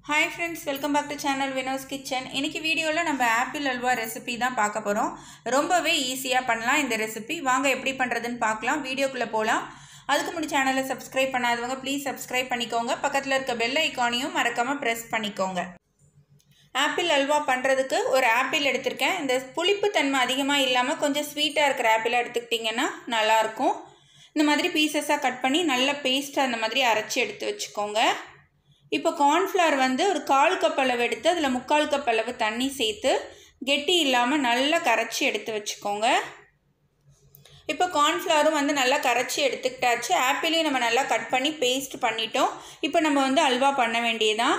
Hi friends, welcome back to channel Vinod's Kitchen. இன்னைக்கு வீடியோல நம்ம ஆப்பிள் அல்வா ரெசிபி தான் பார்க்க போறோம். ரொம்பவே ஈஸியா பண்ணலாம் இந்த ரெசிபி. வாங்க எப்படி பண்றதுன்னு பார்க்கலாம். வீடியோக்குள்ள போலாம். அதுக்கு முன்னாடி சேனலை சப்ஸ்கிரைப் பண்ணாதவங்க ப்ளீஸ் சப்ஸ்கிரைப் பண்ணிக்கோங்க. பக்கத்துல இருக்க பெல் ஐகானையும் மறக்காம பிரஸ் பண்ணிக்கோங்க. ஆப்பிள் அல்வா பண்றதுக்கு ஒரு ஆப்பிள் எடுத்துர்க்கேன். இந்த புளிப்பு தன்மை அதிகமா இல்லாம கொஞ்சம் ஸ்வீட்டா இருக்கிற ஆப்பிளை எடுத்துக்கிட்டீங்கன்னா நல்லா இருக்கும். இந்த மாதிரி பீசஸா கட் பண்ணி நல்ல பேஸ்டா அந்த மாதிரி அரைச்சு எடுத்து வச்சுக்கோங்க. இப்போ கார்ன்ஃப்ளவர் வந்து ஒரு 1/4 கப் அளவு எடுத்து அதில் 3/4 கப் அளவு தண்ணி சேர்த்து கெட்டி இல்லாமல் நல்லா கரைச்சி எடுத்து வச்சுக்கோங்க. இப்போ கார்ன்ஃப்ளவரும் வந்து நல்லா கரைச்சி எடுத்துக்கிட்டாச்சு. ஆப்பிளையும் நம்ம நல்லா கட் பண்ணி பேஸ்ட் பண்ணிட்டோம். இப்போ நம்ம வந்து அல்வா பண்ண வேண்டியதான்.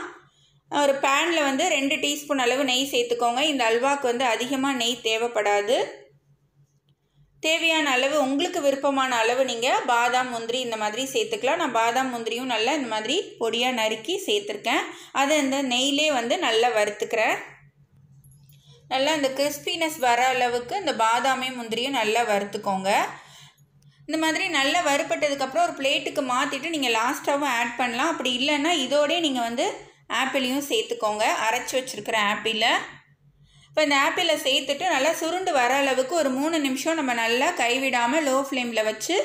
ஒரு பேனில் வந்து 2 டீஸ்பூன் அளவு நெய் சேர்த்துக்கோங்க. இந்த அல்வாவுக்கு வந்து அதிகமாக நெய் தேவைப்படாது. தேவையான அளவு உங்களுக்கு விருப்பமான அளவு நீங்கள் பாதாம் முந்திரி இந்த மாதிரி சேர்த்துக்கலாம். நான் பாதாம் முந்திரியும் நல்லா இந்த மாதிரி பொடியாக நறுக்கி சேர்த்துருக்கேன். அதை இந்த நெய்யிலே வந்து நல்லா வறுத்துக்கிறேன். நல்லா இந்த கிறிஸ்பினஸ் வர அளவுக்கு இந்த பாதாமையும் முந்திரியும் நல்லா வறுத்துக்கோங்க. இந்த மாதிரி நல்லா வறுப்பட்டதுக்கப்புறம் ஒரு பிளேட்டுக்கு மாற்றிட்டு நீங்கள் லாஸ்ட்டாகவும் ஆட் பண்ணலாம். அப்படி இல்லைன்னா இதோடே நீங்கள் வந்து ஆப்பிளையும் சேர்த்துக்கோங்க. அரைச்சி வச்சுருக்கிற ஆப்பிளை இப்போ இந்த ஆப்பிளை சேர்த்துட்டு நல்லா சுருண்டு வர அளவுக்கு ஒரு 3 நிமிஷம் நம்ம நல்லா கைவிடாமல் லோ ஃப்ளேமில் வச்சு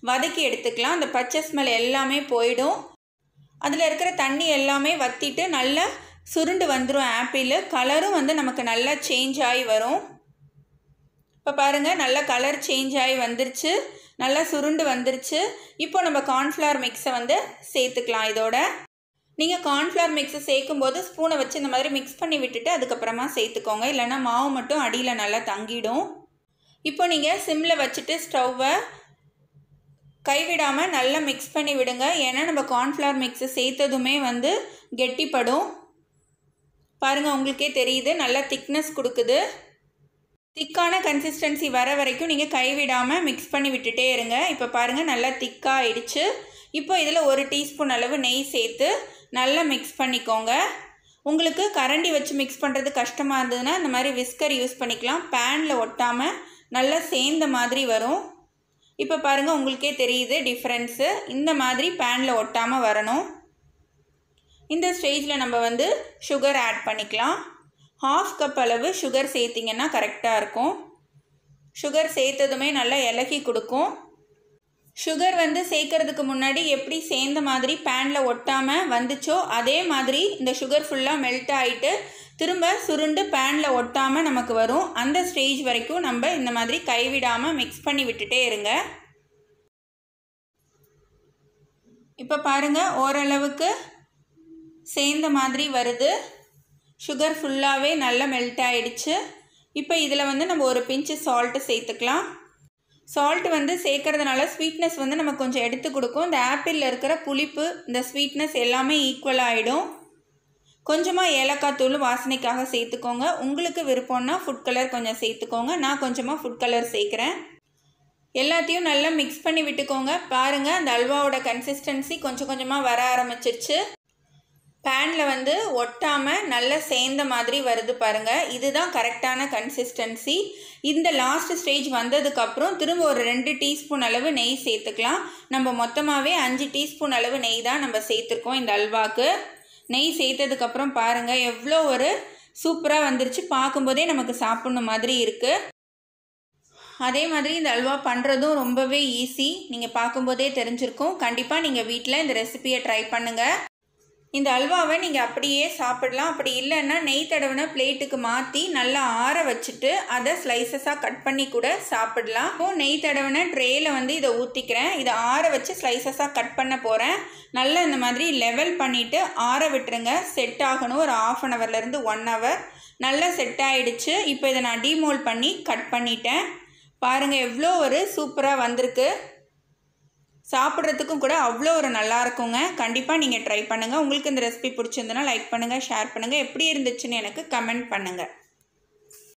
வதக்கி எடுத்துக்கலாம். அந்த பச்சை ஸ்மெல் எல்லாமே போயிடும். அதில் இருக்கிற தண்ணி எல்லாமே வற்றிட்டு நல்லா சுருண்டு வந்துடும். ஆப்பிள் கலரும் வந்து நமக்கு நல்லா சேஞ்ச் ஆகி வரும். இப்போ பாருங்கள் நல்லா கலர் சேஞ்ச் ஆகி வந்துருச்சு, நல்லா சுருண்டு வந்துருச்சு. இப்போ நம்ம கார்ன்ஃப்ளவர் மிக்ஸை வந்து சேர்த்துக்கலாம். இதோட நீங்கள் கார்ன்ஃப்ளவர் மிக்ஸை சேர்க்கும்போது ஸ்பூனை வச்சு இந்த மாதிரி மிக்ஸ் பண்ணி விட்டுட்டு அதுக்கப்புறமா சேர்த்துக்கோங்க. இல்லைன்னா மாவு மட்டும் அடியில் நல்லா தங்கிடும். இப்போ நீங்கள் சிம்மில் வச்சுட்டு ஸ்டவ்வை கைவிடாமல் நல்லா மிக்ஸ் பண்ணி விடுங்க. ஏன்னா நம்ம கார்ன்ஃப்ளவர் மிக்ஸை சேர்த்ததுமே வந்து கெட்டிப்படும். பாருங்கள் உங்களுக்கே தெரியுது, நல்லா திக்னஸ் கொடுக்குது. திக்கான கன்சிஸ்டன்சி வர வரைக்கும் நீங்கள் கைவிடாமல் மிக்ஸ் பண்ணி விட்டுட்டே இருங்க. இப்போ பாருங்கள் நல்லா திக்காக ஆயிடுச்சு. இப்போ இதில் 1 டீஸ்பூன் அளவு நெய் சேர்த்து நல்லா மிக்ஸ் பண்ணிக்கோங்க. உங்களுக்கு கரண்டி வச்சு மிக்ஸ் பண்ணுறது கஷ்டமாக இருந்ததுன்னா இந்த மாதிரி விஸ்கர் யூஸ் பண்ணிக்கலாம். பேனில் ஒட்டாமல் நல்லா சேர்ந்த மாதிரி வரும். இப்போ பாருங்கள் உங்களுக்கே தெரியுது டிஃப்ரென்ஸு. இந்த மாதிரி பேனில் ஒட்டாமல் வரணும். இந்த ஸ்டேஜில் நம்ம வந்து சுகர் ஆட் பண்ணிக்கலாம். 1/2 கப் அளவு சுகர் சேர்த்திங்கன்னா கரெக்டாக இருக்கும். சுகர் சேர்த்ததுமே நல்லா இலகி கொடுக்கும். சுகர் வந்து சேர்க்கறதுக்கு முன்னாடி எப்படி சேர்ந்த மாதிரி பேனில் ஒட்டாமல் வந்துச்சோ அதே மாதிரி இந்த சுகர் ஃபுல்லாக மெல்ட் ஆகிட்டு திரும்ப சுருண்டு பேனில் ஒட்டாமல் நமக்கு வரும். அந்த ஸ்டேஜ் வரைக்கும் நம்ம இந்த மாதிரி கைவிடாமல் மிக்ஸ் பண்ணி விட்டுட்டே இருங்க. இப்போ பாருங்கள் ஓரளவுக்கு சேர்ந்த மாதிரி வருது. சுகர் ஃபுல்லாகவே நல்லா மெல்ட் ஆகிடுச்சு. இப்போ இதில் வந்து நம்ம ஒரு பிஞ்சு சால்ட்டு சேர்த்துக்கலாம். சால்ட் வந்து சேர்க்கறதுனால ஸ்வீட்னஸ் வந்து நமக்கு கொஞ்சம் எடுத்து கொடுக்கும். இந்த ஆப்பிளில் இருக்கிற புளிப்பு இந்த ஸ்வீட்னஸ் எல்லாமே ஈக்குவலாக ஆகிடும். கொஞ்சமாக ஏலக்காய் தூள் வாசனைக்காக சேர்த்துக்கோங்க. உங்களுக்கு விருப்பம்னா ஃபுட் கலர் கொஞ்சம் சேர்த்துக்கோங்க. நான் கொஞ்சமாக ஃபுட் கலர் சேர்க்குறேன். எல்லாத்தையும் நல்லா மிக்ஸ் பண்ணி விட்டுக்கோங்க. பாருங்கள் அந்த அல்வாவோட கன்சிஸ்டன்சி கொஞ்சம் கொஞ்சமாக வர ஆரம்பிச்சிருச்சு. பேனில் வந்து ஒட்டாமல் நல்லா சேர்ந்த மாதிரி வருது பாருங்கள். இதுதான் கரெக்டான கன்சிஸ்டன்சி. இந்த லாஸ்ட் ஸ்டேஜ் வந்ததுக்கப்புறம் திரும்ப ஒரு 2 டீஸ்பூன் அளவு நெய் சேர்த்துக்கலாம். நம்ம மொத்தமாகவே 5 டீஸ்பூன் அளவு நெய் தான் நம்ம சேர்த்துருக்கோம் இந்த அல்வாவுக்கு. நெய் சேர்த்ததுக்கப்புறம் பாருங்கள் எவ்வளோ ஒரு சூப்பராக வந்துருச்சு. பார்க்கும்போதே நமக்கு சாப்பிட்ணும் மாதிரி இருக்குது. அதே மாதிரி இந்த அல்வா பண்ணுறதும் ரொம்பவே ஈஸி. நீங்கள் பார்க்கும்போதே தெரிஞ்சிருக்கும். கண்டிப்பாக நீங்கள் வீட்டில் இந்த ரெசிபியை ட்ரை பண்ணுங்கள். இந்த அல்வாவை நீங்கள் அப்படியே சாப்பிடலாம். அப்படி இல்லைன்னா நெய் தடவின பிளேட்டுக்கு மாற்றி நல்லா ஆற வச்சுட்டு அதை ஸ்லைசஸாக கட் பண்ணி கூட சாப்பிடலாம். இப்போது நெய் தடவின ட்ரேயில் வந்து இதை ஊற்றிக்கிறேன். இதை ஆற வச்சு ஸ்லைசஸாக கட் பண்ண போகிறேன். நல்லா இந்த மாதிரி லெவல் பண்ணிவிட்டு ஆற விட்டுருங்க. செட் ஆகணும். ஒரு 1/2 ஹவர்லேருந்து 1 ஹவர் நல்லா செட் ஆகிடுச்சு. இப்போ இதை நான் டீமோல் பண்ணி கட் பண்ணிட்டேன். பாருங்கள் எவ்வளோ ஒரு சூப்பராக வந்திருக்கு. சாப்பிட்றதுக்கும் கூட அவ்வளோ ஒரு நல்லா இருக்குங்க. கண்டிப்பாக நீங்கள் ட்ரை பண்ணுங்கள். உங்களுக்கு இந்த ரெசிபி பிடிச்சிருந்தனா லைக் பண்ணுங்கள், ஷேர் பண்ணுங்கள். எப்படி இருந்துச்சுன்னு எனக்கு கமெண்ட் பண்ணுங்கள்.